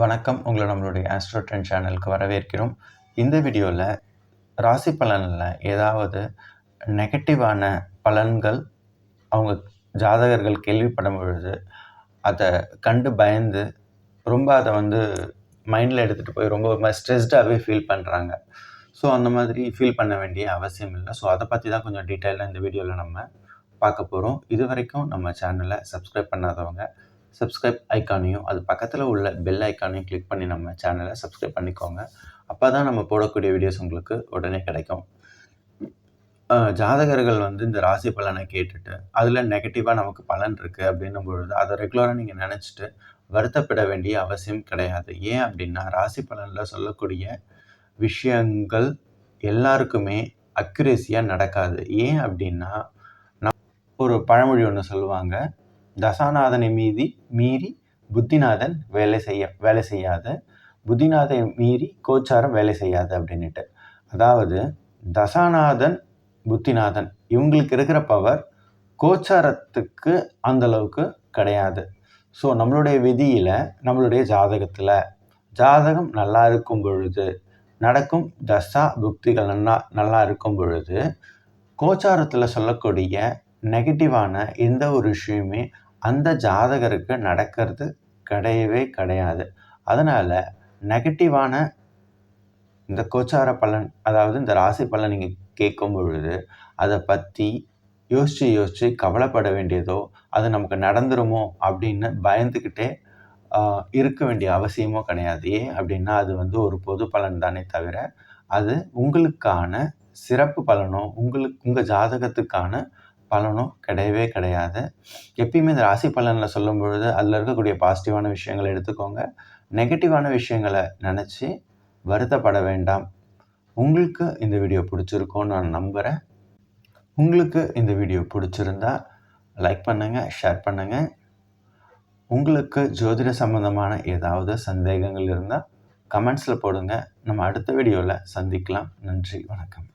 வணக்கம். உங்களை நம்மளுடைய ஆஸ்ட்ரோ ட்ரெண்ட் சேனலுக்கு வரவேற்கிறோம். இந்த வீடியோவில் ராசி பலனில் ஏதாவது நெகட்டிவான பலன்கள் அவங்க ஜாதகர்கள் கேள்விப்படும் பொழுது அதை கண்டு பயந்து ரொம்ப அதை மைண்டில் எடுத்துகிட்டு போய் ரொம்ப ஸ்ட்ரெஸ்டாகவே ஃபீல் பண்ணுறாங்க. ஸோ அந்த மாதிரி ஃபீல் பண்ண வேண்டிய அவசியம் இல்லை. ஸோ அதை பற்றி தான் கொஞ்சம் டீட்டெயிலாக இந்த வீடியோவில் நம்ம பார்க்க போகிறோம். இது வரைக்கும் நம்ம சேனலை சப்ஸ்கிரைப் பண்ணாதவங்க சப்ஸ்கிரைப் ஐக்கானையும் அது பக்கத்தில் உள்ள பெல் ஐக்கானையும் கிளிக் பண்ணி நம்ம சேனலை சப்ஸ்கிரைப் பண்ணிக்கோங்க. அப்போ தான் நம்ம போடக்கூடிய வீடியோஸ் உங்களுக்கு உடனே கிடைக்கும். ஜாதகர்கள் இந்த ராசி பலனை கேட்டுட்டு அதில் நெகட்டிவாக நமக்கு பலன் இருக்குது அப்படின்னும் பொழுது அதை ரெகுலராக நீங்கள் நினச்சிட்டு வருத்தப்பட வேண்டிய அவசியம் கிடையாது. ஏன் அப்படின்னா ராசி பலனில் சொல்லக்கூடிய விஷயங்கள் எல்லாருக்குமே அக்யூரேசியாக நடக்காது. ஏன் அப்படின்னா ஒரு பழமொழி ஒன்று சொல்லுவாங்க, தசாநாதனை மீறி புத்திநாதன் வேலை செய்யாது, புத்திநாதனை மீறி கோச்சாரம் வேலை செய்யாது அப்படின்ட்டு. அதாவது தசாநாதன் புத்திநாதன் இவங்களுக்கு இருக்கிற பவர் கோச்சாரத்துக்கு அந்தளவுக்கு கிடையாது. ஸோ நம்மளுடைய விதியில் நம்மளுடைய ஜாதகம் நல்லா இருக்கும் பொழுது, நடக்கும் தசா புக்திகள் நல்லா இருக்கும் பொழுது கோச்சாரத்தில் சொல்லக்கூடிய நெகட்டிவான எந்த ஒரு விஷயமே அந்த ஜாதகருக்கு நடக்கிறது கிடையவே கிடையாது. அதனால் நெகட்டிவான இந்த கோச்சார பலன், அதாவது இந்த ராசி பலன் நீங்கள் கேட்கும் பொழுது அதை பற்றி யோசித்து கவலைப்பட வேண்டியதோ அது நமக்கு நடந்துருமோ அப்படின்னு பயந்துக்கிட்டே இருக்க வேண்டிய அவசியமோ கிடையாது. ஏன் அப்படின்னா அது ஒரு பொது பலன் தானே தவிர அது உங்களுக்கான சிறப்பு பலனோ உங்கள் ஜாதகத்துக்கான பலனோ கிடையவே கிடையாது. எப்பயுமே இந்த ராசி பலனில் சொல்லும் பொழுது அதில் இருக்கக்கூடிய பாசிட்டிவான விஷயங்களை எடுத்துக்கோங்க, நெகட்டிவான விஷயங்களை நினச்சி வருத்தப்பட வேண்டாம். உங்களுக்கு இந்த வீடியோ பிடிச்சிருக்கோன்னு நான் நம்புகிறேன். உங்களுக்கு இந்த வீடியோ பிடிச்சிருந்தா லைக் பண்ணுங்கள், ஷேர் பண்ணுங்கள். உங்களுக்கு ஜோதிட சம்பந்தமான ஏதாவது சந்தேகங்கள் இருந்தால் கமெண்ட்ஸில் போடுங்க. நம்ம அடுத்த வீடியோவில் சந்திக்கலாம். நன்றி, வணக்கம்.